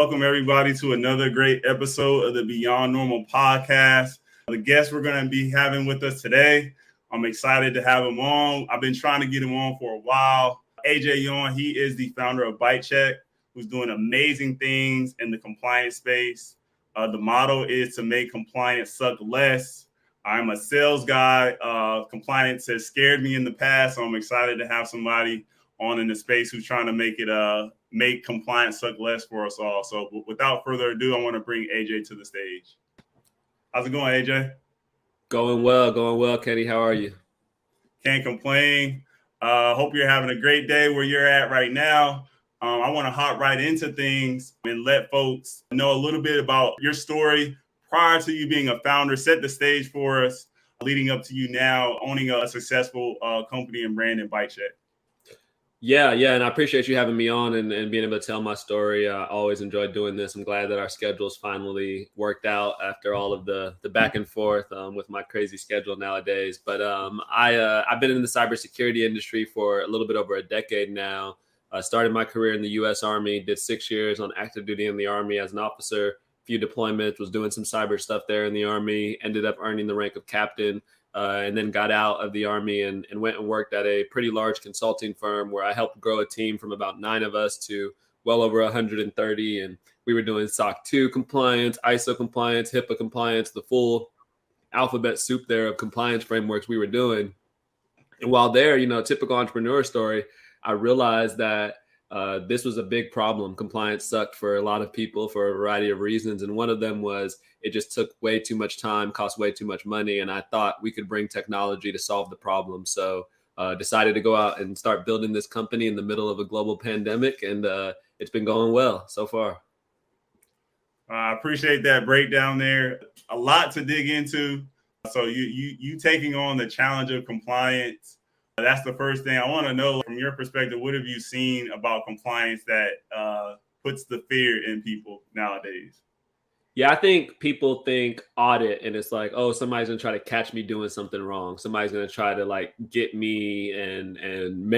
welcome everybody to another great episode of the Beyond Normal podcast. The guest we're going to be having with us today, I'm excited to have him on. I've been trying to get him on for a while. Yawn, he is the founder of ByteChek, who's doing amazing things in the compliance space. The motto is to make compliance suck less. I'm a sales guy. Compliance has scared me in the past, so I'm excited to have somebody on in the space who's trying to make compliance suck less for us all. So without further ado, I want to bring AJ to the stage. How's it going, AJ? Going well, Kenny. How are you? Can't complain. Hope you're having a great day where you're at right now. I want to hop right into things and let folks know a little bit about your story prior to you being a founder. Set the stage for us leading up to you now owning a successful company and brand in ByteCheck. Yeah, and I appreciate you having me on and being able to tell my story. I always enjoyed doing this. I'm glad that our schedules finally worked out after all of the back and forth with my crazy schedule nowadays. But I've been in the cybersecurity industry for a little bit over a decade now. I started my career in the U.S. Army, did 6 years on active duty in the Army as an officer, few deployments, was doing some cyber stuff there in the Army, ended up earning the rank of captain. And then got out of the Army and went and worked at a pretty large consulting firm where I helped grow a team from about 9 of us to well over 130. And we were doing SOC 2 compliance, ISO compliance, HIPAA compliance, the full alphabet soup there of compliance frameworks we were doing. And while there, typical entrepreneur story, I realized that this was a big problem. Compliance sucked for a lot of people for a variety of reasons. And one of them was it just took way too much time, cost way too much money. And I thought we could bring technology to solve the problem. So decided to go out and start building this company in the middle of a global pandemic. And it's been going well so far. I appreciate that breakdown there. A lot to dig into. So you taking on the challenge of compliance. That's the first thing I want to know from your perspective. What have you seen about compliance that puts the fear in people nowadays? Yeah, I think people think audit and it's like, oh, somebody's going to try to catch me doing something wrong. Somebody's going to try to get me and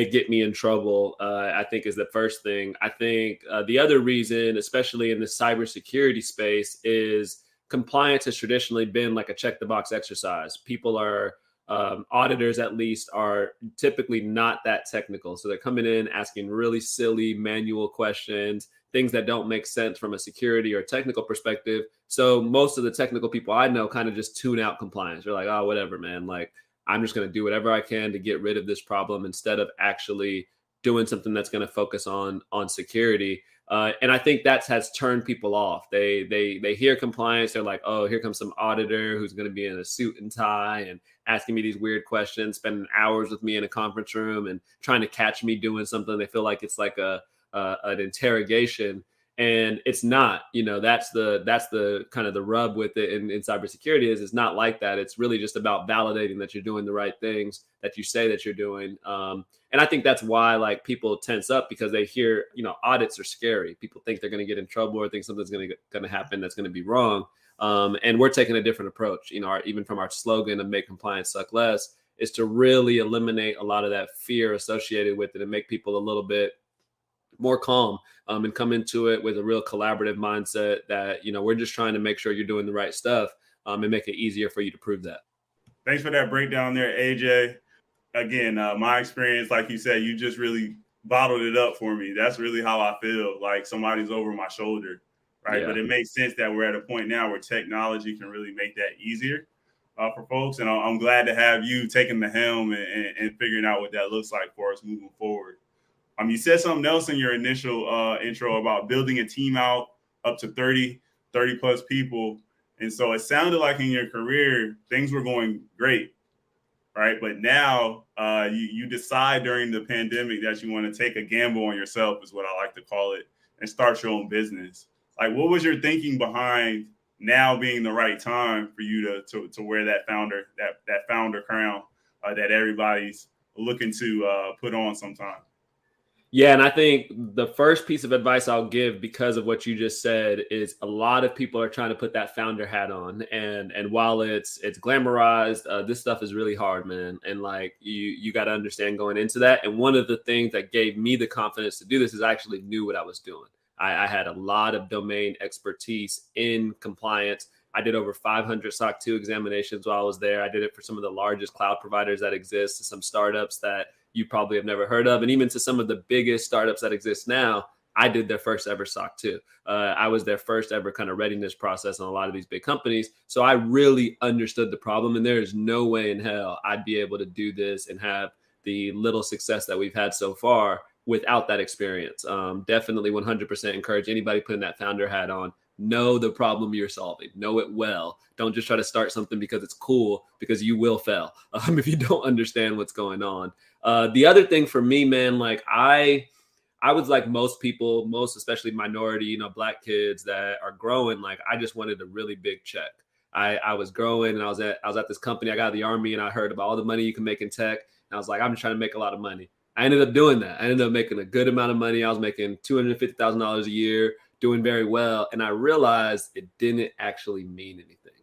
get me in trouble, I think is the first thing. I think the other reason, especially in the cybersecurity space, is compliance has traditionally been like a check the box exercise. People are auditors at least are typically not that technical. So they're coming in asking really silly manual questions, things that don't make sense from a security or technical perspective. So most of the technical people I know kind of just tune out compliance. They're like, oh, whatever, man. I'm just going to do whatever I can to get rid of this problem instead of actually doing something that's going to focus on security. And I think that has turned people off. They hear compliance. They're like, oh, here comes some auditor who's going to be in a suit and tie and asking me these weird questions, spending hours with me in a conference room and trying to catch me doing something. They feel like it's like an interrogation, and it's not. That's the kind of the rub with it in cybersecurity is it's not like that. It's really just about validating that you're doing the right things that you say that you're doing. And I think that's why people tense up because they hear, audits are scary. People think they're going to get in trouble or think something's going to happen that's going to be wrong. And we're taking a different approach. Even from our slogan of make compliance suck less is to really eliminate a lot of that fear associated with it and make people a little bit more calm and come into it with a real collaborative mindset that, we're just trying to make sure you're doing the right stuff and make it easier for you to prove that. Thanks for that breakdown there, AJ. Again, my experience, like you said, you just really bottled it up for me. That's really how I feel, like somebody's over my shoulder, right? Yeah. But it makes sense that we're at a point now where technology can really make that easier for folks. And I'm glad to have you taking the helm and figuring out what that looks like for us moving forward. You said something else in your initial intro about building a team out up to 30 plus people. And so it sounded like in your career, things were going great, right? But now you decide during the pandemic that you want to take a gamble on yourself is what I like to call it and start your own business. What was your thinking behind now being the right time for you to wear that founder crown that everybody's looking to put on sometime? Yeah, and I think the first piece of advice I'll give because of what you just said is a lot of people are trying to put that founder hat on. And while it's glamorized, this stuff is really hard, man. And you got to understand going into that. And one of the things that gave me the confidence to do this is I actually knew what I was doing. I had a lot of domain expertise in compliance. I did over 500 SOC 2 examinations while I was there. I did it for some of the largest cloud providers that exist, some startups that you probably have never heard of, and even to some of the biggest startups that exist now. I did their first ever SOC 2. I was their first ever kind of readiness process on a lot of these big companies. So I really understood the problem, and there is no way in hell I'd be able to do this and have the little success that we've had so far without that experience. Definitely 100% encourage anybody putting that founder hat on. Know the problem you're solving. Know it well. Don't just try to start something because it's cool, because you will fail if you don't understand what's going on. The other thing for me, man, like I was like most people, most especially minority, Black kids that are growing. Like I just wanted a really big check. I was growing, and I was at this company. I got out of the Army, and I heard about all the money you can make in tech. And I was like, I'm just trying to make a lot of money. I ended up doing that. I ended up making a good amount of money. I was making $250,000 a year, doing very well. And I realized it didn't actually mean anything.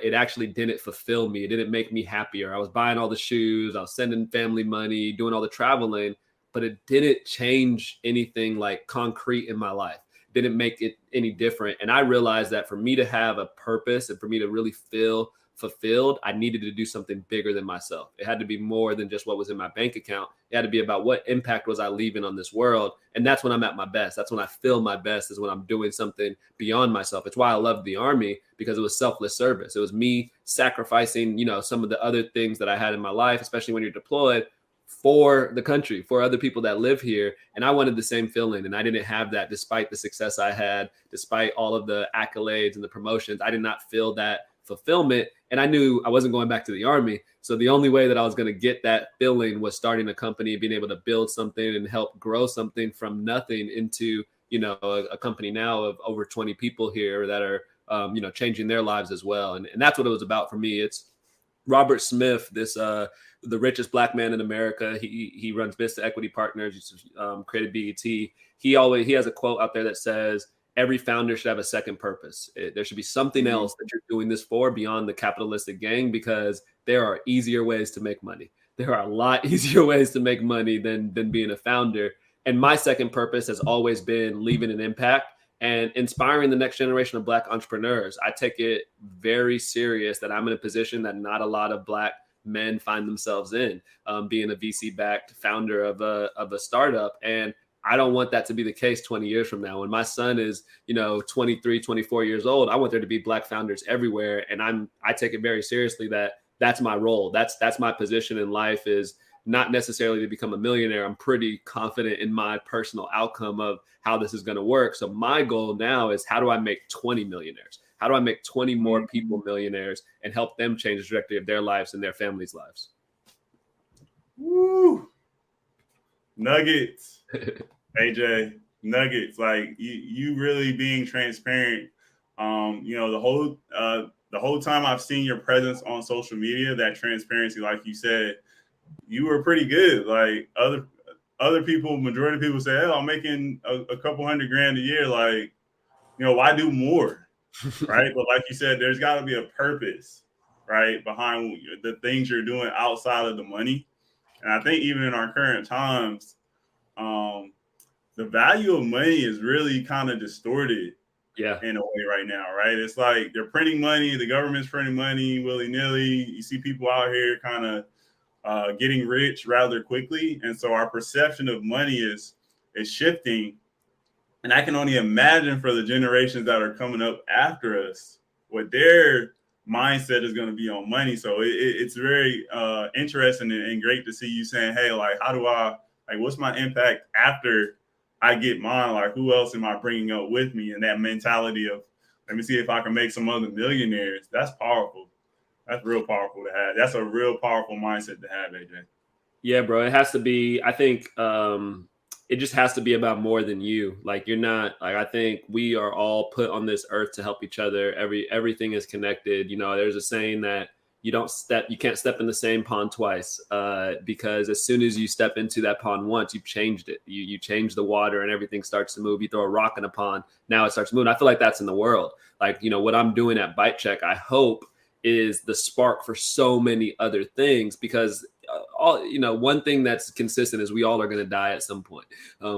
It actually didn't fulfill me. It didn't make me happier. I was buying all the shoes. I was sending family money, doing all the traveling, but it didn't change anything like concrete in my life. It didn't make it any different. And I realized that for me to have a purpose and for me to really feel fulfilled, I needed to do something bigger than myself. It had to be more than just what was in my bank account. It had to be about what impact was I leaving on this world. And that's when I'm at my best. That's when I feel my best, is when I'm doing something beyond myself. It's why I loved the Army, because it was selfless service. It was me sacrificing, some of the other things that I had in my life, especially when you're deployed, for the country, for other people that live here. And I wanted the same feeling. And I didn't have that despite the success I had, despite all of the accolades and the promotions. I did not feel that fulfillment. And I knew I wasn't going back to the Army. So the only way that I was going to get that feeling was starting a company, being able to build something and help grow something from nothing into, a company now of over 20 people here that are, changing their lives as well. And that's what it was about for me. It's Robert Smith, the richest Black man in America. He runs Vista Equity Partners. He's created BET. He has a quote out there that says, every founder should have a second purpose. There should be something else that you're doing this for beyond the capitalistic gain, because there are easier ways to make money. There are a lot easier ways to make money than being a founder. And my second purpose has always been leaving an impact and inspiring the next generation of Black entrepreneurs. I take it very serious that I'm in a position that not a lot of Black men find themselves in, being a VC-backed founder of a startup. And I don't want that to be the case 20 years from now. When my son is, 23, 24 years old, I want there to be Black founders everywhere. And I take it very seriously that that's my role. That's my position in life, is not necessarily to become a millionaire. I'm pretty confident in my personal outcome of how this is going to work. So my goal now is, how do I make 20 millionaires? How do I make 20 more people millionaires and help them change the trajectory of their lives and their families' lives? Woo! Nuggets. AJ, nuggets. Like you really being transparent. The whole time I've seen your presence on social media, that transparency, like you said, you were pretty good. Like other people, majority of people say, "Oh, I'm making a couple $100,000 a year." Like, why do more, right? But like you said, there's got to be a purpose, right, behind the things you're doing outside of the money. And I think even in our current times, the value of money is really kind of distorted in a way right now, right? It's like they're printing money, the government's printing money willy-nilly. You see people out here kind of getting rich rather quickly. And so our perception of money is shifting. And I can only imagine for the generations that are coming up after us, what their mindset is going to be on money. So it's very interesting and great to see you saying, hey, like, what's my impact after I get mine? Like, who else am I bringing up with me? And that mentality of, let me see if I can make some other millionaires. That's powerful. That's real powerful to have. That's a real powerful mindset to have, AJ. Yeah, bro. It has to be, I think, it just has to be about more than you. Like, you're not, like, I think we are all put on this earth to help each other. Everything is connected. There's a saying that you can't step in the same pond twice, because as soon as you step into that pond once, you've changed it. You change the water and everything starts to move. You throw a rock in a pond, now it starts moving. I feel like that's in the world. Like, what I'm doing at ByteCheck, I hope, is the spark for so many other things, because one thing that's consistent is we all are going to die at some point.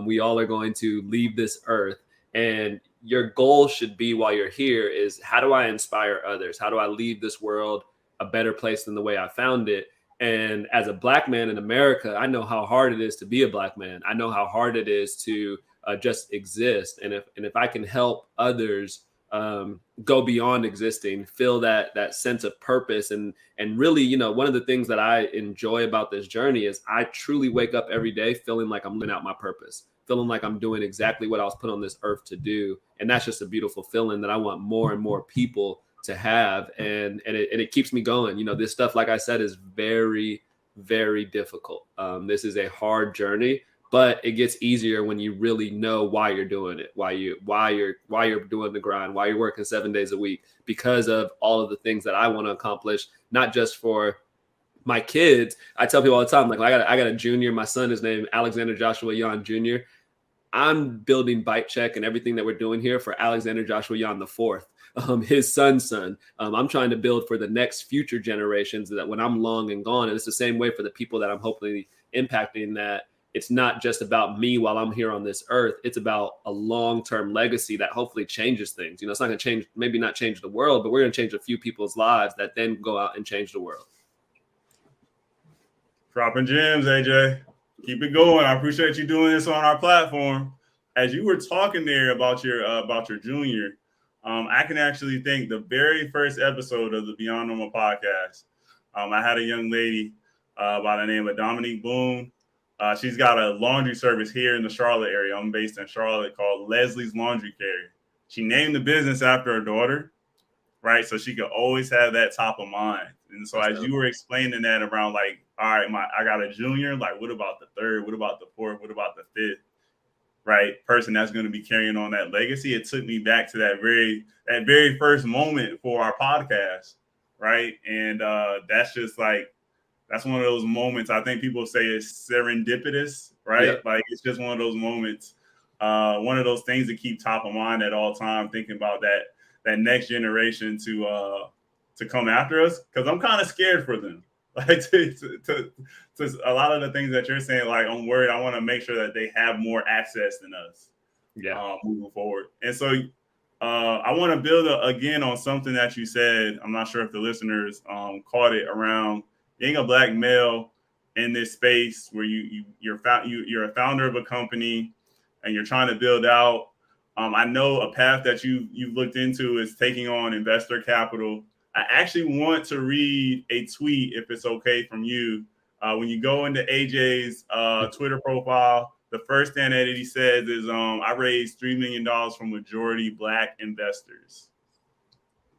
We all are going to leave this earth. And your goal should be, while you're here, is how do I inspire others? How do I leave this world a better place than the way I found it? And as a Black man in America, I know how hard it is to be a Black man. I know how hard it is to just exist. And if I can help others go beyond existing, feel that sense of purpose, and really, one of the things that I enjoy about this journey is I truly wake up every day feeling like I'm living out my purpose, feeling like I'm doing exactly what I was put on this earth to do. And that's just a beautiful feeling that I want more and more people to have. And it keeps me going. This stuff, like I said, is very, very difficult. This is a hard journey, but it gets easier when you really know why you're doing it, why you're doing the grind, why you're working 7 days a week, because of all of the things that I want to accomplish, not just for my kids. I tell people all the time, like, I got a junior. My son is named Alexander Joshua Yawn Jr. I'm building ByteChek and everything that we're doing here for Alexander Joshua Yawn the fourth, his son's son. I'm trying to build for the next future generations, that when I'm long and gone. And it's the same way for the people that I'm hopefully impacting, that it's not just about me while I'm here on this earth. It's about a long-term legacy that hopefully changes things. It's not going to change, maybe not change the world, but we're going to change a few people's lives that then go out and change the world. Dropping gems, AJ. Keep it going. I appreciate you doing this on our platform. As you were talking there about your junior, I can actually think the very first episode of the Beyond Normal podcast, I had a young lady by the name of Dominique Boone. She's got a laundry service here in the Charlotte area. I'm based in Charlotte, called Leslie's Laundry Care. She named the business after her daughter, right? So she could always have that top of mind. And so as you were explaining that around, like, all right, I got a junior, like, what about the third? What about the fourth? What about the fifth? Right, person that's going to be carrying on that legacy. It took me back to that very first moment for our podcast, right? And that's just like, that's one of those moments. I think people say it's serendipitous, right? Yeah. Like, it's just one of those moments, one of those things that keep top of mind at all time, thinking about that next generation to come after us, because I'm kind of scared for them. Like, to a lot of the things that you're saying, like, I'm worried. I want to make sure that they have more access than us, moving forward. And so I want to build again on something that you said. I'm not sure if the listeners caught it, around being a Black male in this space where you're a founder of a company and you're trying to build out. I know a path that you've looked into is taking on investor capital. I actually want to read a tweet, if it's okay, from you. When you go into AJ's Twitter profile, the first thing that he says is, I raised $3 million from majority Black investors.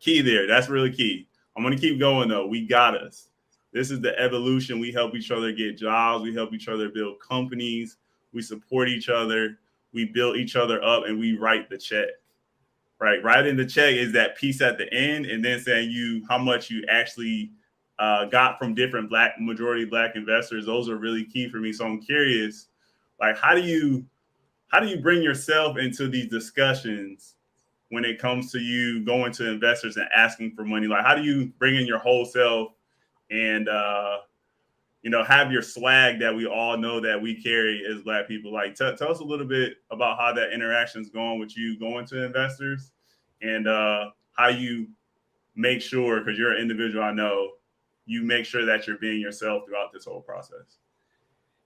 Key there. That's really key. I'm going to keep going, though. We got us. This is the evolution. We help each other get jobs. We help each other build companies. We support each other. We build each other up, and we write the check. Right. Writing the check is that piece at the end, and then saying how much you actually got from different majority Black investors. Those are really key for me. So I'm curious, like, how do you bring yourself into these discussions when it comes to you going to investors and asking for money? Like, how do you bring in your whole self and have your swag that we all know that we carry as Black people? Like, tell us a little bit about how that interaction is going with you going to investors, and how you make sure, because you're an individual, I know, you make sure that you're being yourself throughout this whole process.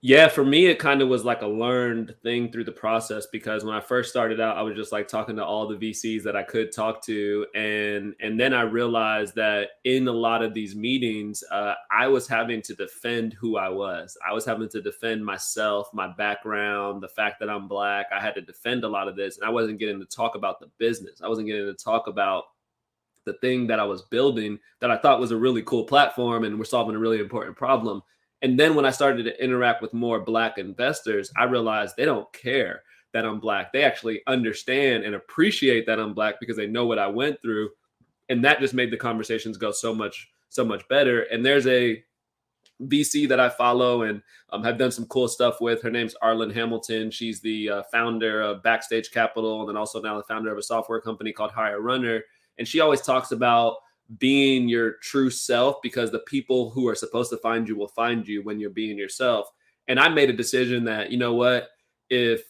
Yeah, for me, it kind of was like a learned thing through the process, because when I first started out, I was just like talking to all the VCs that I could talk to. And then I realized that in a lot of these meetings, I was having to defend who I was. I was having to defend myself, my background, the fact that I'm Black. I had to defend a lot of this, and I wasn't getting to talk about the business. I wasn't getting to talk about the thing that I was building that I thought was a really cool platform, and we're solving a really important problem. And then when I started to interact with more Black investors, I realized they don't care that I'm Black. They actually understand and appreciate that I'm Black because they know what I went through. And that just made the conversations go so much better. And there's a VC that I follow and have done some cool stuff with. Her name's Arlen Hamilton. She's the founder of Backstage Capital, and then also now the founder of a software company called Hire Runner. And she always talks about being your true self, because the people who are supposed to find you will find you when you're being yourself. And I made a decision that, you know what, if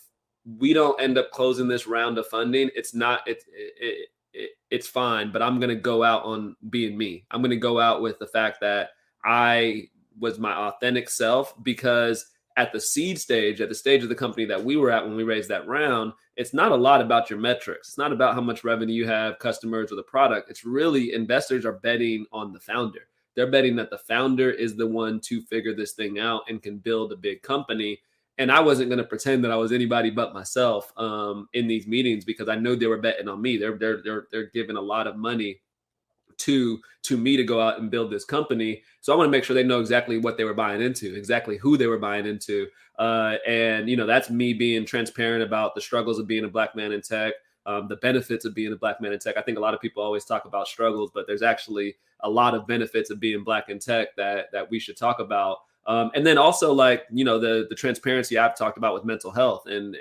we don't end up closing this round of funding, it's fine, but I'm going to go out on being me. I'm going to go out with the fact that I was my authentic self, because at the seed stage, at the stage of the company that we were at when we raised that round, it's not a lot about your metrics. It's not about how much revenue you have, customers, or the product. It's really, investors are betting on the founder. They're betting that the founder is the one to figure this thing out and can build a big company. And I wasn't going to pretend that I was anybody but myself in these meetings, because I know they were betting on me. They're giving a lot of money to me to go out and build this company. So I want to make sure they know exactly what they were buying into, exactly who they were buying into. And, that's me being transparent about the struggles of being a Black man in tech, the benefits of being a Black man in tech. I think a lot of people always talk about struggles, but there's actually a lot of benefits of being Black in tech that we should talk about. And then also, the transparency I've talked about with mental health and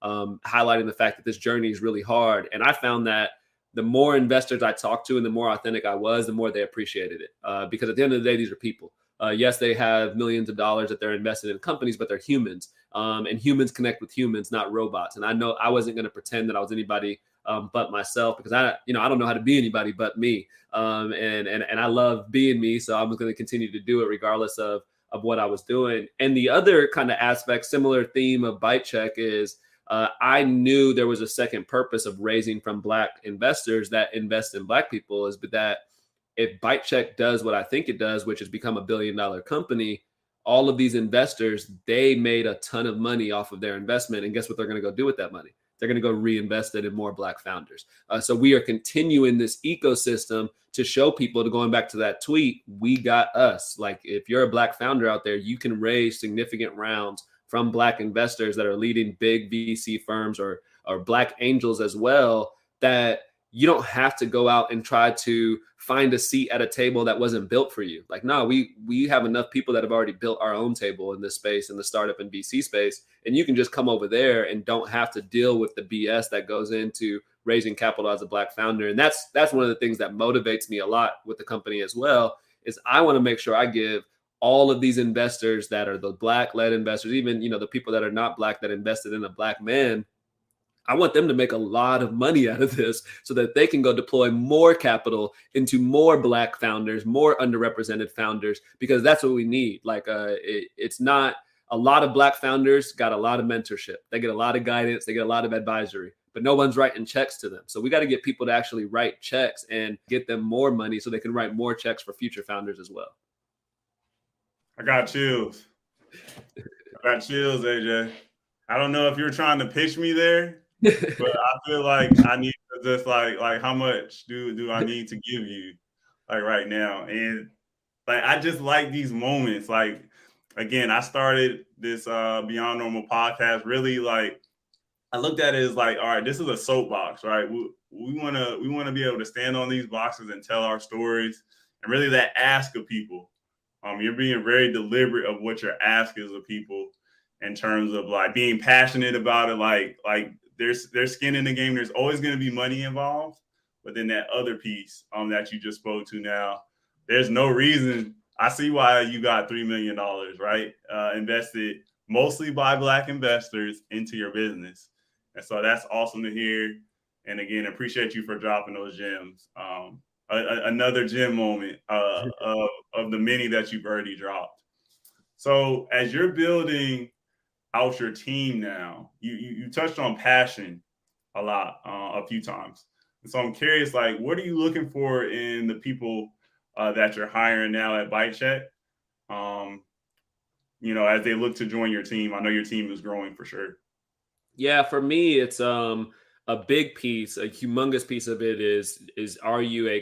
highlighting the fact that this journey is really hard. And I found that the more investors I talked to and the more authentic I was, the more they appreciated it. Because at the end of the day, these are people. Yes, they have millions of dollars that they're invested in companies, but they're humans. And humans connect with humans, not robots. And I know I wasn't going to pretend that I was anybody but myself, because I don't know how to be anybody but me. And I love being me. So I'm going to continue to do it regardless of what I was doing. And the other kind of aspect, similar theme of ByteCheck is, I knew there was a second purpose of raising from Black investors that invest in Black people, is that if ByteCheck does what I think it does, which is become $1 billion company, all of these investors, they made a ton of money off of their investment. And guess what they're going to go do with that money? They're going to go reinvest it in more Black founders. So we are continuing this ecosystem to show people, to going back to that tweet, we got us. Like, if you're a Black founder out there, you can raise significant rounds from Black investors that are leading big VC firms or Black angels as well, that you don't have to go out and try to find a seat at a table that wasn't built for you. Like, no, we have enough people that have already built our own table in this space, in the startup and VC space. And you can just come over there and don't have to deal with the BS that goes into raising capital as a Black founder. And that's one of the things that motivates me a lot with the company as well, is I want to make sure I give all of these investors that are the Black-led investors, even, the people that are not Black that invested in a Black man, I want them to make a lot of money out of this so that they can go deploy more capital into more Black founders, more underrepresented founders, because that's what we need. It's not a lot of Black founders got a lot of mentorship. They get a lot of guidance. They get a lot of advisory, but no one's writing checks to them. So we got to get people to actually write checks and get them more money so they can write more checks for future founders as well. I got chills. AJ. I don't know if you're trying to pitch me there, but I feel like I need to just like how much do I need to give you right now? And I just like these moments. Again, I started this Beyond Normal podcast really I looked at it as all right, this is a soapbox, right? We want to be able to stand on these boxes and tell our stories, and really that ask of people. You're being very deliberate of what your ask is of people in terms of being passionate about it. There's skin in the game. There's always going to be money involved, but then that other piece that you just spoke to now, there's no reason. I see why you got $3 million, right? Invested mostly by Black investors into your business. And so that's awesome to hear. And again, appreciate you for dropping those gems. Another gem moment of the many that you've already dropped. So as you're building out your team now, you touched on passion a lot, a few times. And so I'm curious, what are you looking for in the people that you're hiring now at ByteCheck? As they look to join your team. I know your team is growing for sure. Yeah, for me, it's a big piece, a humongous piece of it is are you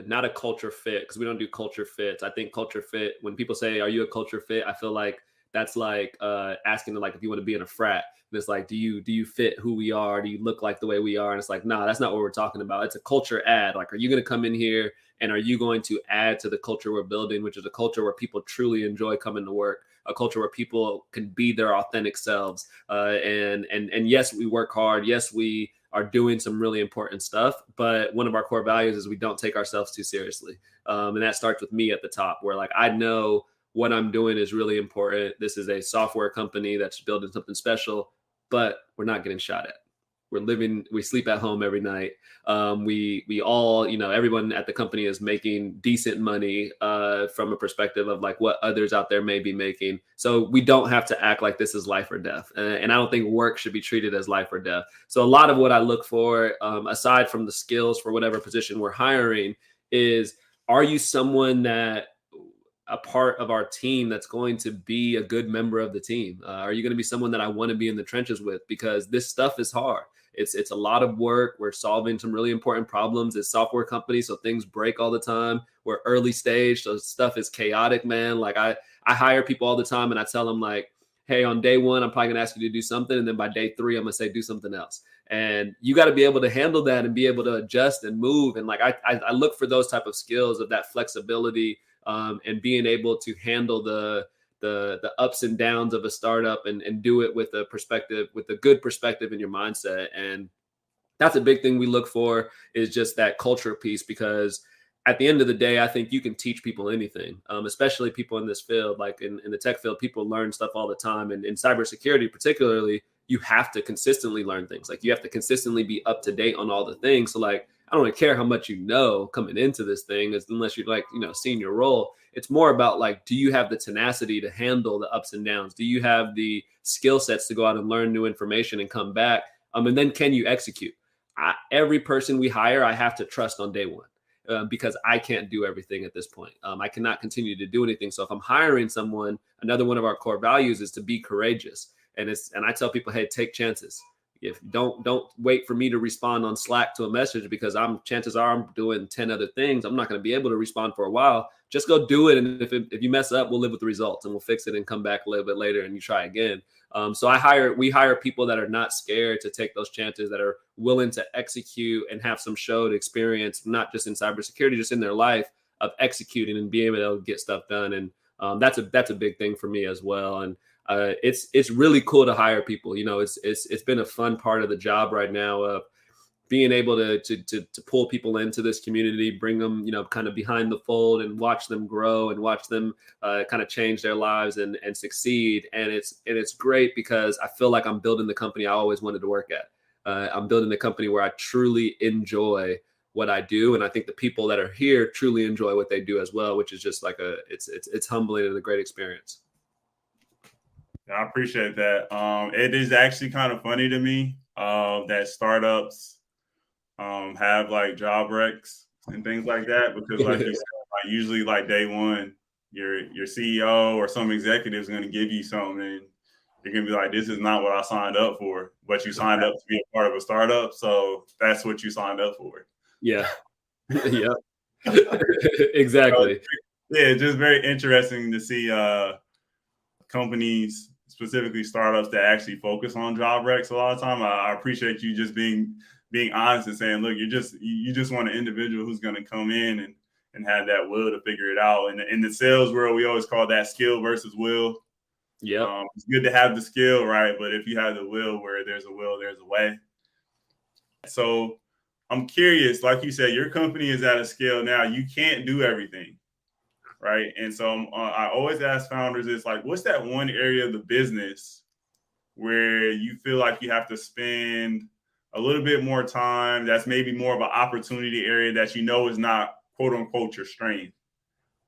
not a culture fit? Because we don't do culture fits. I think culture fit, when people say, are you a culture fit? I feel like that's asking if you want to be in a frat. And it's do you fit who we are? Do you look like the way we are? And it's nah, that's not what we're talking about. It's a culture add. Are you going to come in here and are you going to add to the culture we're building, which is a culture where people truly enjoy coming to work, a culture where people can be their authentic selves. And yes, we work hard. Yes, we are doing some really important stuff. But one of our core values is we don't take ourselves too seriously. And that starts with me at the top, where I know what I'm doing is really important. This is a software company that's building something special, but we're not getting shot at. We sleep at home every night. We all, everyone at the company is making decent money from a perspective of like what others out there may be making. So we don't have to act like this is life or death. And I don't think work should be treated as life or death. So a lot of what I look for, aside from the skills for whatever position we're hiring, is, are you someone that a part of our team that's going to be a good member of the team? Are you going to be someone that I want to be in the trenches with? Because this stuff is hard. It's a lot of work. We're solving some really important problems. It's software companies, so things break all the time. We're early stage, so stuff is chaotic, man. Like I hire people all the time, and I tell them like, hey, on day one, I'm probably gonna ask you to do something, and then by day three, I'm gonna say do something else. And you got to be able to handle that and be able to adjust and move. And like I look for those type of skills, of that flexibility, and being able to handle the ups and downs of a startup and do it with a perspective, with a good perspective in your mindset. And that's a big thing we look for, is just that culture piece, because at the end of the day, I think you can teach people anything, especially people in this field. Like in the tech field, people learn stuff all the time. And in cybersecurity, particularly, you have to consistently learn things. Like you have to consistently be up to date on all the things. So like, I don't really care how much you know coming into this thing, unless you're like, seeing your role. It's more about like, do you have the tenacity to handle the ups and downs? Do you have the skill sets to go out and learn new information and come back? And then can you execute? Every person we hire, I have to trust on day one, because I can't do everything at this point. I cannot continue to do anything. So if I'm hiring someone, another one of our core values is to be courageous. And I tell people, hey, take chances. If don't wait for me to respond on Slack to a message, because chances are I'm doing 10 other things. I'm not going to be able to respond for a while. Just go do it. And if you mess up, we'll live with the results, and we'll fix it and come back a little bit later and you try again. So we hire people that are not scared to take those chances, that are willing to execute and have some showed experience, not just in cybersecurity, just in their life, of executing and being able to get stuff done. And that's a big thing for me as well. And it's really cool to hire people. It's been a fun part of the job right now, of being able to pull people into this community, bring them, kind of behind the fold, and watch them grow and watch them kind of change their lives and succeed. And it's great, because I feel like I'm building the company I always wanted to work at. I'm building the company where I truly enjoy what I do. And I think the people that are here truly enjoy what they do as well, which is just like it's humbling and a great experience. I appreciate that. It is actually kind of funny to me that startups have like job recs and things like that, because like you said, like usually like day one, your CEO or some executive is going to give you something, and you're going to be like, this is not what I signed up for, but you signed up to be a part of a startup. So that's what you signed up for. Yeah. Yeah. Exactly. So, yeah, just very interesting to see companies, specifically startups, that actually focus on job recs a lot of time. I appreciate you just being honest and saying, look, you just want an individual who's going to come in and have that will to figure it out. And in the sales world, we always call that skill versus will. Yeah. It's good to have the skill, right? But if you have the will, where there's a will, there's a way. So I'm curious, like you said, your company is at a scale now, you can't do everything, right? And so I always ask founders, it's like, what's that one area of the business where you feel like you have to spend a little bit more time, that's maybe more of an opportunity area that is not quote unquote your strength?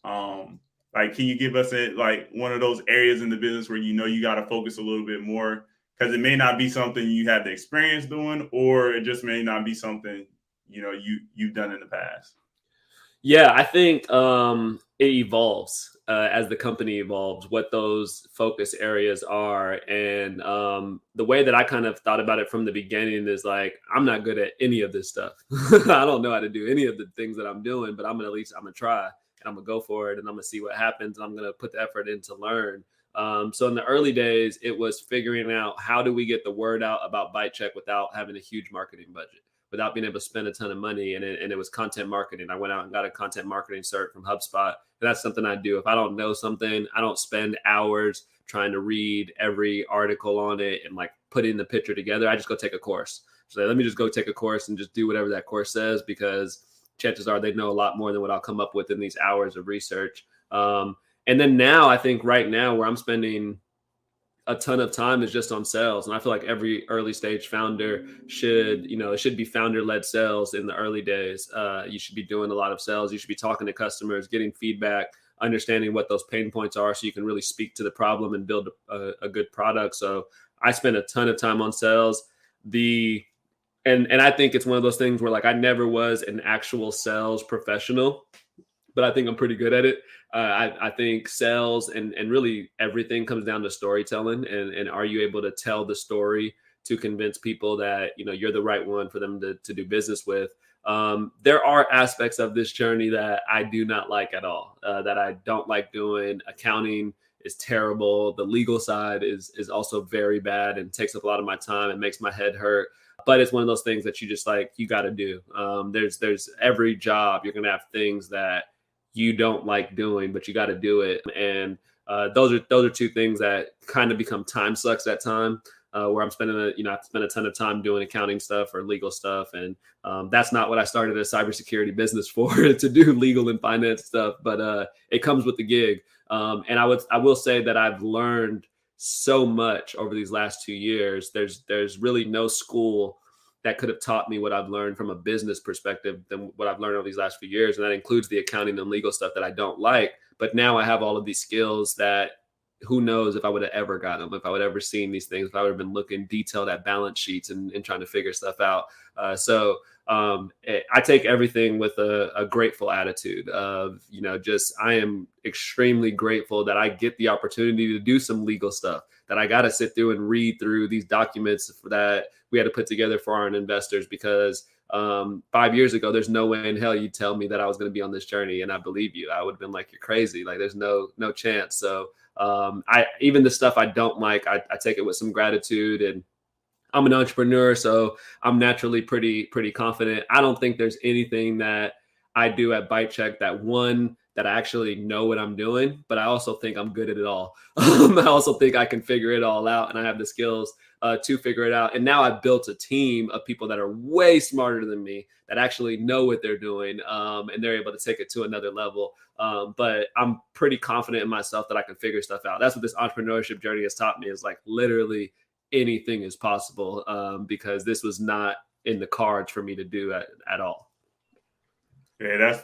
Like, can you give us like one of those areas in the business where you got to focus a little bit more, because it may not be something you have the experience doing, or it just may not be something you've done in the past? Yeah, I think it evolves as the company evolves, what those focus areas are. And the way that I kind of thought about it from the beginning is like, I'm not good at any of this stuff. I don't know how to do any of the things that I'm doing, but I'm going to try, and I'm going to go for it, and I'm going to see what happens, and I'm going to put the effort in to learn. So in the early days, it was figuring out, how do we get the word out about ByteCheck without having a huge marketing budget, without being able to spend a ton of money. And it was content marketing. I went out and got a content marketing cert from HubSpot. That's something I do. If I don't know something, I don't spend hours trying to read every article on it and like putting the picture together. I just go take a course. So let me just go take a course and just do whatever that course says, because chances are they know a lot more than what I'll come up with in these hours of research. And then now, I think right now, where I'm spending a ton of time is just on sales. And I feel like every early stage founder should, it should be founder led sales in the early days. You should be doing a lot of sales. You should be talking to customers, getting feedback, understanding what those pain points are so you can really speak to the problem and build a good product. So I spent a ton of time on sales. And I think it's one of those things where like I never was an actual sales professional, but I think I'm pretty good at it. I think sales and really everything comes down to storytelling, and are you able to tell the story to convince people that you're the right one for them to do business with. There are aspects of this journey that I do not like at all, that I don't like doing. Accounting is terrible. The legal side is also very bad and takes up a lot of my time and makes my head hurt. But it's one of those things that you just you got to do. There's every job you're going to have things that you don't like doing, but you got to do it. And those are two things that kind of become time sucks at time, where I'm spending I have to spend a ton of time doing accounting stuff or legal stuff. And that's not what I started a cybersecurity business for, to do legal and finance stuff, but it comes with the gig. And I will say that I've learned so much over these last 2 years. There's really no school that could have taught me what I've learned from a business perspective than what I've learned over these last few years. And that includes the accounting and legal stuff that I don't like. But now I have all of these skills that who knows if I would have ever gotten them, if I would have ever seen these things, if I would have been looking detailed at balance sheets and trying to figure stuff out. So I take everything with a grateful attitude of, I am extremely grateful that I get the opportunity to do some legal stuff, that I got to sit through and read through these documents that we had to put together for our investors, because 5 years ago, there's no way in hell you'd tell me that I was going to be on this journey. And I believe you. I would have been like, you're crazy. Like there's no chance. So even the stuff I don't like, I take it with some gratitude, and I'm an entrepreneur, so I'm naturally pretty confident. I don't think there's anything that I do at ByteChek that I actually know what I'm doing, but I also think I'm good at it all. I also think I can figure it all out, and I have the skills to figure it out. And now I've built a team of people that are way smarter than me, that actually know what they're doing, and they're able to take it to another level. But I'm pretty confident in myself that I can figure stuff out. That's what this entrepreneurship journey has taught me, is like literally anything is possible, because this was not in the cards for me to do at all. Yeah, that's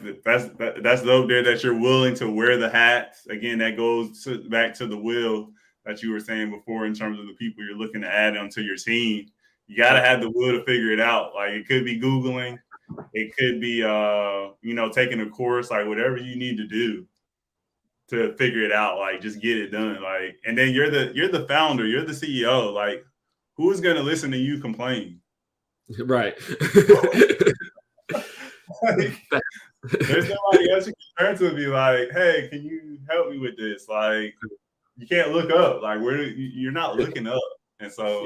dope there, that you're willing to wear the hats. Again, that goes back to the will that you were saying before in terms of the people you're looking to add onto your team. You got to have the will to figure it out. Like it could be Googling, it could be taking a course, like whatever you need to do to figure it out. Like just get it done. Like, and then you're the founder, you're the CEO. Like, who's gonna listen to you complain? Right. Like, there's nobody else you can turn to and be like, hey, can you help me with this? Like, you can't look up. Like, you're not looking up. And so,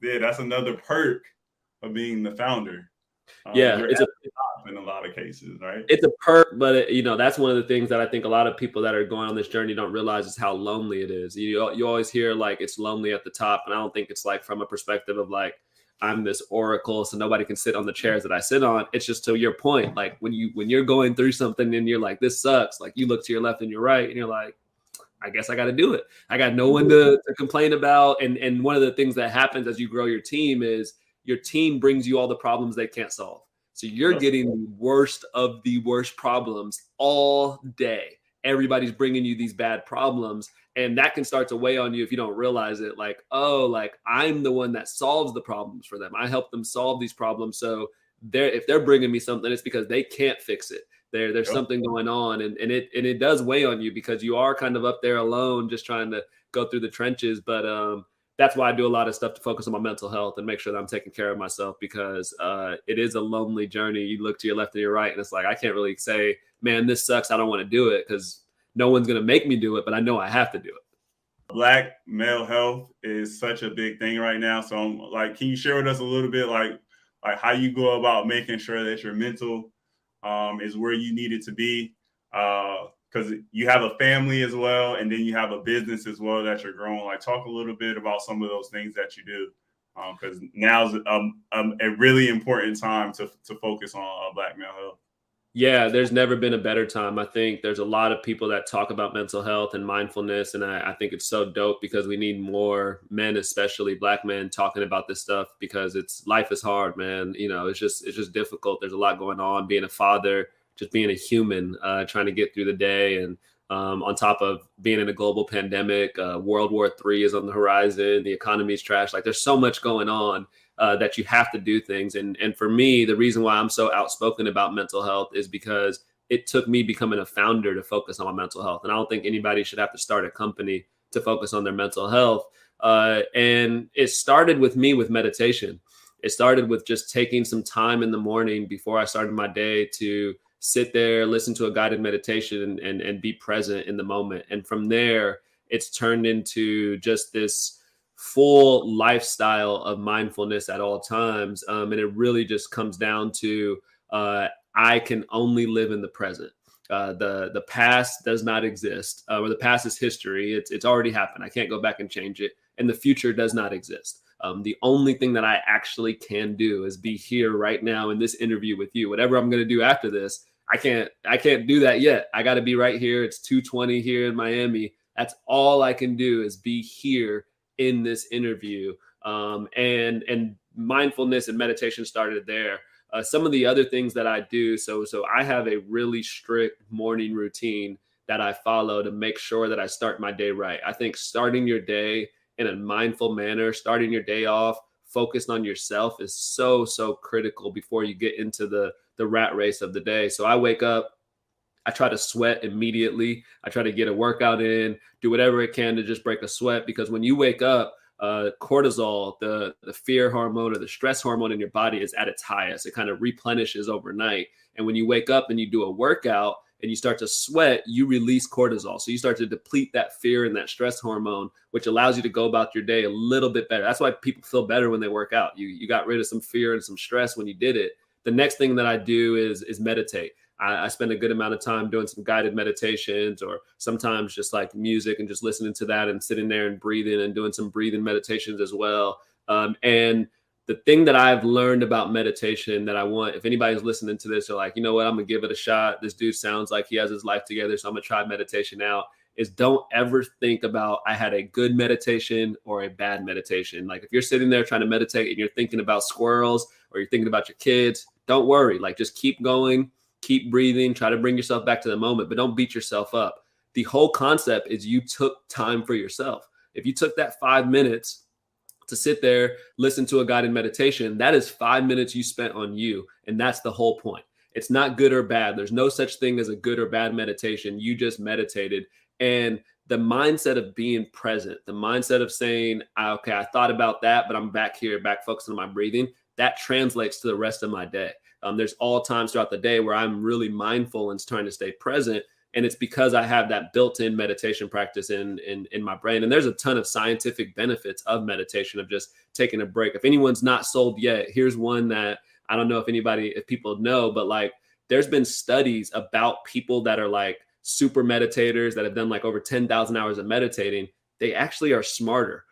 yeah, that's another perk of being the founder. You're at the top in a lot of cases, right? It's a perk, but that's one of the things that I think a lot of people that are going on this journey don't realize is how lonely it is. You always hear like it's lonely at the top, and I don't think it's like from a perspective of like, I'm this oracle, so nobody can sit on the chairs that I sit on. It's just to your point, like when you're going through something and you're like, this sucks. Like you look to your left and your right, and you're like, I guess I got to do it. I got no one to complain about. And one of the things that happens as you grow your team is your team brings you all the problems they can't solve. So you're getting the worst of the worst problems all day. Everybody's bringing you these bad problems. And that can start to weigh on you if you don't realize it. Like, oh, like I'm the one that solves the problems for them. I help them solve these problems. So if they're bringing me something, it's because they can't fix it. There's something going on, and it does weigh on you because you are kind of up there alone, just trying to go through the trenches. But that's why I do a lot of stuff to focus on my mental health and make sure that I'm taking care of myself, because it is a lonely journey. You look to your left and your right, and it's like I can't really say, man, this sucks, I don't want to do it, because no one's going to make me do it, but I know I have to do it. Black male health is such a big thing right now. So I'm like, can you share with us a little bit like how you go about making sure that your mental is where you need it to be? Because you have a family as well, and then you have a business as well that you're growing. Like talk a little bit about some of those things that you do, because now's a really important time to focus on Black male health. Yeah, there's never been a better time. I think there's a lot of people that talk about mental health and mindfulness, and I think it's so dope because we need more men, especially Black men, talking about this stuff because it's life is hard, man. It's just difficult. There's a lot going on. Being a father, just being a human, trying to get through the day, and on top of being in a global pandemic, World War III is on the horizon. The economy's trash. Like there's so much going on that you have to do things. And for me, the reason why I'm so outspoken about mental health is because it took me becoming a founder to focus on my mental health. And I don't think anybody should have to start a company to focus on their mental health. And it started with me with meditation. It started with just taking some time in the morning before I started my day to sit there, listen to a guided meditation and be present in the moment. And from there, it's turned into just this full lifestyle of mindfulness at all times. And it really just comes down to I can only live in the present. The past does not exist, or the past is history. It's already happened. I can't go back and change it. And the future does not exist. The only thing that I actually can do is be here right now in this interview with you. Whatever I'm going to do after this, I can't do that yet. I got to be right here. It's 2:20 here in Miami. That's all I can do is be here in this interview. And mindfulness and meditation started there. Some of the other things that I do, so I have a really strict morning routine that I follow to make sure that I start my day right. I think starting your day in a mindful manner, starting your day off focused on yourself is so critical before you get into the rat race of the day. So I wake up, I try to sweat immediately. I try to get a workout in, do whatever it can to just break a sweat, because when you wake up, cortisol, the fear hormone or the stress hormone in your body is at its highest. It kind of replenishes overnight. And when you wake up and you do a workout and you start to sweat, you release cortisol. So you start to deplete that fear and that stress hormone, which allows you to go about your day a little bit better. That's why people feel better when they work out. You got rid of some fear and some stress when you did it. The next thing that I do is meditate. I spend a good amount of time doing some guided meditations, or sometimes just like music and just listening to that and sitting there and breathing and doing some breathing meditations as well. And the thing that I've learned about meditation that I want, if anybody's listening to this, or like, you know what, I'm gonna give it a shot. This dude sounds like he has his life together, so I'm gonna try meditation out. Is don't ever think about I had a good meditation or a bad meditation. Like if you're sitting there trying to meditate and you're thinking about squirrels or you're thinking about your kids, don't worry. Like just keep going. Keep breathing, try to bring yourself back to the moment, but don't beat yourself up. The whole concept is you took time for yourself. If you took that 5 minutes to sit there, listen to a guided meditation, that is 5 minutes you spent on you. And that's the whole point. It's not good or bad. There's no such thing as a good or bad meditation. You just meditated. And the mindset of being present, the mindset of saying, okay, I thought about that, but I'm back here, back focused on my breathing, that translates to the rest of my day. There's all times throughout the day where I'm really mindful and trying to stay present. And it's because I have that built-in meditation practice in my brain. And there's a ton of scientific benefits of meditation, of just taking a break. If anyone's not sold yet, here's one that I don't know if people know, but like there's been studies about people that are like super meditators that have done like over 10,000 hours of meditating. They actually are smarter.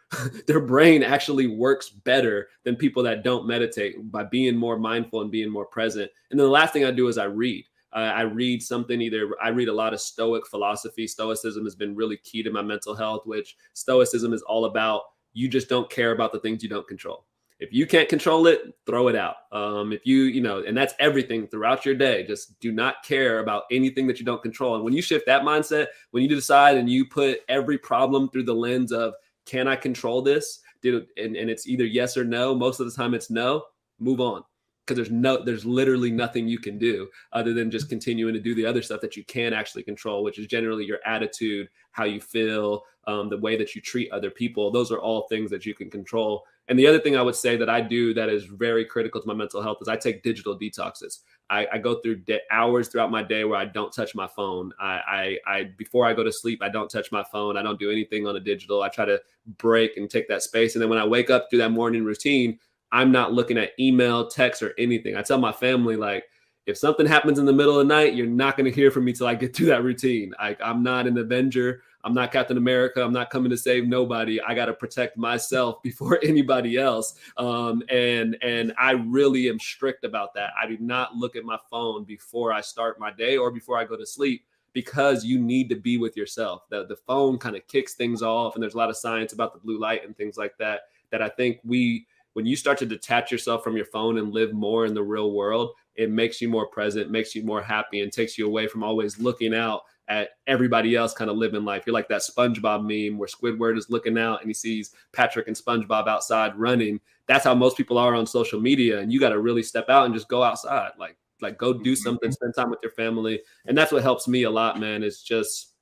Their brain actually works better than people that don't meditate by being more mindful and being more present. And then the last thing I do is I read. I read something, I read a lot of Stoic philosophy. Stoicism has been really key to my mental health, which Stoicism is all about you just don't care about the things you don't control. If you can't control it, throw it out. If and that's everything throughout your day. Just do not care about anything that you don't control. And when you shift that mindset, when you decide and you put every problem through the lens of, can I control this? And it's either yes or no. Most of the time it's no. Move on. Because there's literally nothing you can do other than just continuing to do the other stuff that you can actually control, which is generally your attitude, how you feel, the way that you treat other people. Those are all things that you can control. And the other thing I would say that I do that is very critical to my mental health is I take digital detoxes. I go through hours throughout my day where I don't touch my phone. I before I go to sleep, I don't touch my phone. I don't do anything on a digital. I try to break and take that space. And then when I wake up through that morning routine, I'm not looking at email, text, or anything. I tell my family, like, If something happens in the middle of the night, you're not going to hear from me till I get through that routine. I'm not an Avenger. I'm not Captain America. I'm not coming to save nobody. I got to protect myself before anybody else. And I really am strict about that. I do not look at my phone before I start my day or before I go to sleep, because you need to be with yourself. The phone kind of kicks things off, and there's a lot of science about the blue light and things like that, that I think when you start to detach yourself from your phone and live more in the real world, it makes you more present, makes you more happy, and takes you away from always looking out at everybody else kind of living life. You're like that SpongeBob meme where Squidward is looking out and he sees Patrick and SpongeBob outside running. That's how most people are on social media. And you got to really step out and just go outside. Like go do something, spend time with your family. And that's what helps me a lot, man, is just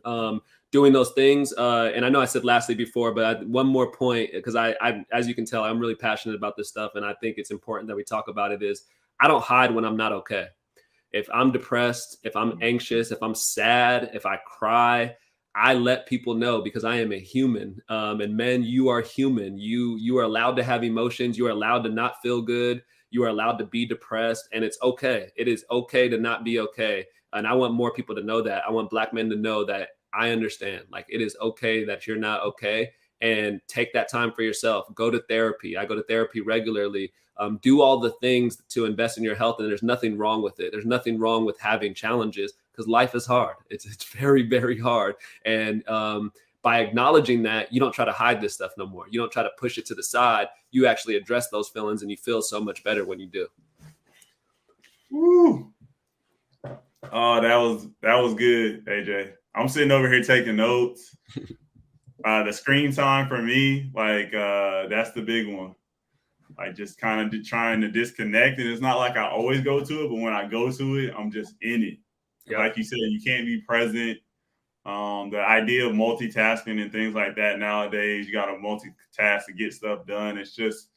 doing those things. And I know I said lastly before, but one more point, because I, as you can tell, I'm really passionate about this stuff. And I think it's important that we talk about it, is I don't hide when I'm not okay. If I'm depressed, if I'm anxious, if I'm sad, if I cry, I let people know, because I am a human. And men, you are human. You are allowed to have emotions. You are allowed to not feel good. You are allowed to be depressed, and it's okay. It is okay to not be okay. And I want more people to know that. I want Black men to know that I understand. Like, it is okay that you're not okay, and take that time for yourself. Go to therapy. I go to therapy regularly. Do all the things to invest in your health, and there's nothing wrong with it. There's nothing wrong with having challenges, because life is hard. It's very, very hard. And by acknowledging that, you don't try to hide this stuff no more. You don't try to push it to the side. You actually address those feelings, and you feel so much better when you do. Woo. Oh, that was good, AJ. I'm sitting over here taking notes. The screen time for me, like that's the big one. Like, just kind of trying to disconnect. And it's not like I always go to it, but when I go to it, I'm just in it. Yep. Like you said, you can't be present. The idea of multitasking and things like that nowadays, you got to multitask to get stuff done. It's just,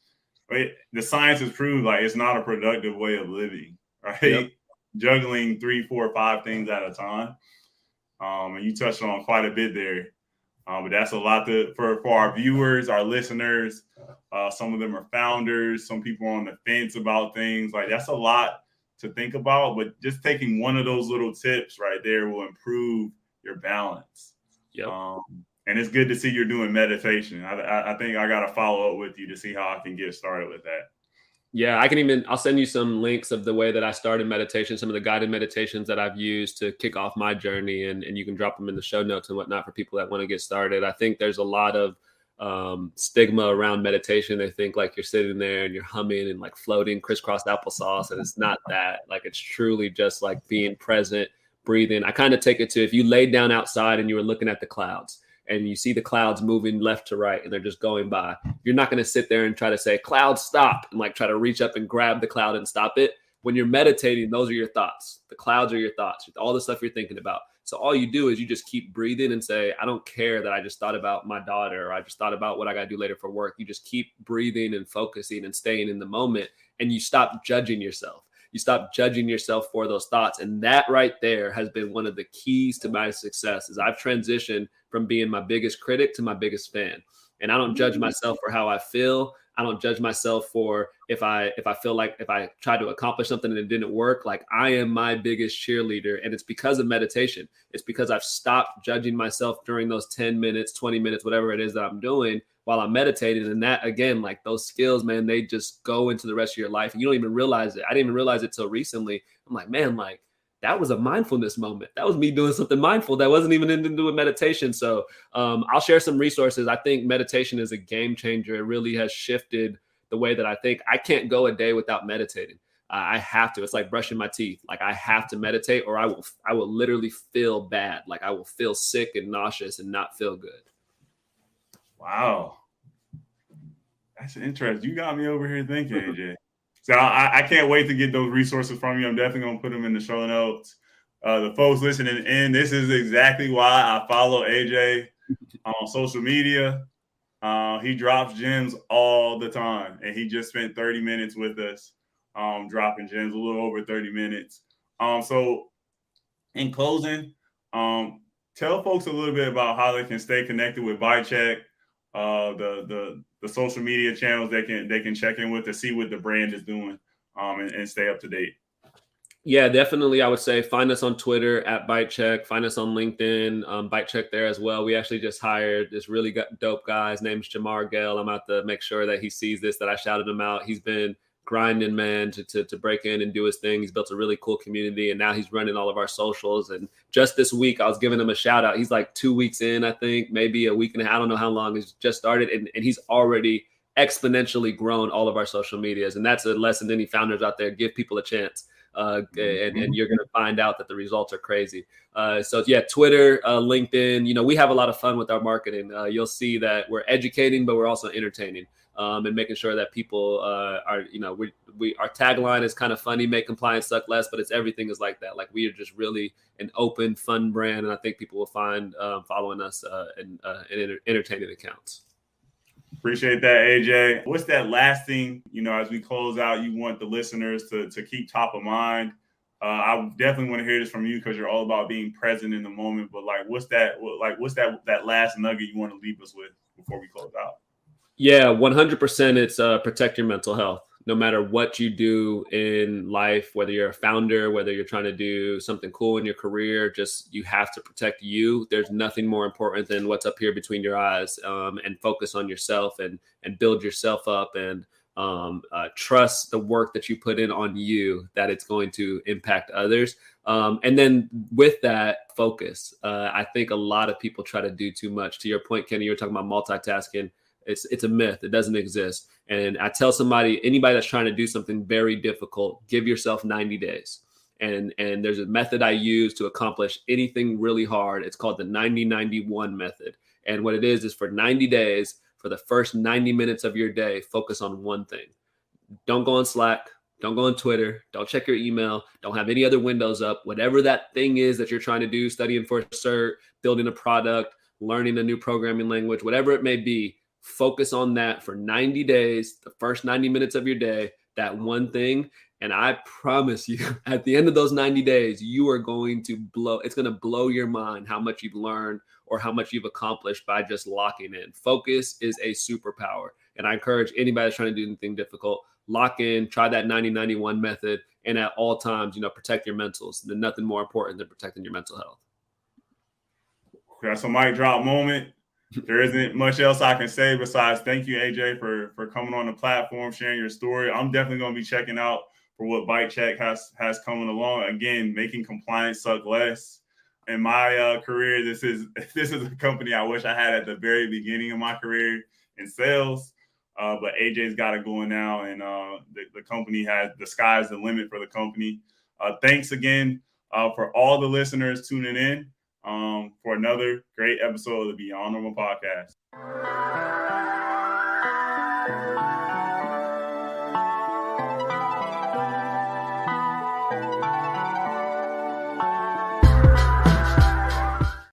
the science has proved like it's not a productive way of living, right? Yep. Juggling 3, 4, 5 things at a time. And you touched on quite a bit there. But that's a lot for our viewers, our listeners. Some of them are founders. Some people are on the fence about things. Like, that's a lot to think about. But just taking one of those little tips right there will improve your balance. Yep. And it's good to see you're doing meditation. I think I got to follow up with you to see how I can get started with that. Yeah, I'll send you some links of the way that I started meditation, some of the guided meditations that I've used to kick off my journey, and you can drop them in the show notes and whatnot for people that want to get started. I think there's a lot of stigma around meditation. They think like you're sitting there and you're humming and like floating crisscross applesauce, and it's not that. Like, it's truly just like being present, breathing. I kind of take it to, if you laid down outside and you were looking at the clouds, and you see the clouds moving left to right and they're just going by, you're not going to sit there and try to say, cloud, stop, and like try to reach up and grab the cloud and stop it. When you're meditating, those are your thoughts. The clouds are your thoughts, all the stuff you're thinking about. So all you do is you just keep breathing and say, I don't care that I just thought about my daughter, or I just thought about what I got to do later for work. You just keep breathing and focusing and staying in the moment, and you stop judging yourself. You stop judging yourself for those thoughts. And that right there has been one of the keys to my success, is I've transitioned from being my biggest critic to my biggest fan. And I don't judge myself for how I feel. I don't judge myself for if I feel like if I try to accomplish something and it didn't work. Like, I am my biggest cheerleader. And it's because of meditation. It's because I've stopped judging myself during those 10 minutes, 20 minutes, whatever it is that I'm doing while I'm meditating. And that, again, like those skills, man, they just go into the rest of your life. And you don't even realize it. I didn't even realize it till recently. I'm like, man, like, that was a mindfulness moment. That was me doing something mindful that wasn't even anything to do with meditation. So I'll share some resources. I think meditation is a game changer. It really has shifted the way that I think. I can't go a day without meditating. I have to. It's like brushing my teeth. Like, I have to meditate, or I will literally feel bad. Like, I will feel sick and nauseous and not feel good. Wow. That's interesting. You got me over here thinking, AJ. So I can't wait to get those resources from you. I'm definitely going to put them in the show notes. The folks listening in, this is exactly why I follow AJ on social media. He drops gems all the time, and he just spent 30 minutes with us dropping gems, a little over 30 minutes. So in closing, tell folks a little bit about how they can stay connected with ByteChek, the social media channels they can check in with to see what the brand is doing, and stay up to date. Yeah, definitely. I would say find us on Twitter at ByteChek. Find us on LinkedIn, ByteCheck there as well. We actually just hired this really dope guy. His name's Jamar Gale. I'm out to make sure that he sees this, that I shouted him out. He's been grinding, man, to break in and do his thing. He's built a really cool community, and now he's running all of our socials. And just this week, I was giving him a shout out. He's like 2 weeks in, I think, maybe a week and a half. I don't know how long. He's just started, and he's already exponentially grown all of our social medias. And that's a lesson to any founders out there. Give people a chance. And you're going to find out that the results are crazy. So yeah, Twitter, LinkedIn, we have a lot of fun with our marketing. You'll see that we're educating, but we're also entertaining, and making sure that people are, our tagline is kind of funny, make compliance suck less, but everything is like that. Like, we are just really an open, fun brand. And I think people will find following us in entertaining accounts. Appreciate that, AJ. What's that last thing, as we close out, you want the listeners to keep top of mind? I definitely want to hear this from you, because you're all about being present in the moment. But what's that last nugget you want to leave us with before we close out? Yeah, 100%. It's protect your mental health. No matter what you do in life, whether you're a founder, whether you're trying to do something cool in your career, you have to protect you. There's nothing more important than what's up here between your eyes, and focus on yourself and build yourself up, and trust the work that you put in on you, that it's going to impact others. And then with that, focus. I think a lot of people try to do too much. To your point, Kenny, you were talking about multitasking. It's a myth. It doesn't exist. And I tell anybody that's trying to do something very difficult, give yourself 90 days. And there's a method I use to accomplish anything really hard. It's called the 90-91 method. And what it is for 90 days, for the first 90 minutes of your day, focus on one thing. Don't go on Slack. Don't go on Twitter. Don't check your email. Don't have any other windows up. Whatever that thing is that you're trying to do, studying for a cert, building a product, learning a new programming language, whatever it may be, focus on that for 90 days, the first 90 minutes of your day, that one thing. And I promise you, at the end of those 90 days, you are going to it's going to blow your mind how much you've learned or how much you've accomplished by just locking in. Focus is a superpower. And I encourage anybody that's trying to do anything difficult, lock in, try that 90-91 method. And at all times, protect your mentals. There's nothing more important than protecting your mental health. That's a mic drop moment. There isn't much else I can say besides thank you, AJ, for coming on the platform, sharing your story. I'm definitely going to be checking out for what ByteCheck has coming along. Again, making compliance suck less. In my career, this is a company I wish I had at the very beginning of my career in sales. But AJ's got it going now, and the company the sky's the limit for the company. Thanks again for all the listeners tuning in. For another great episode of the Beyond Normal podcast.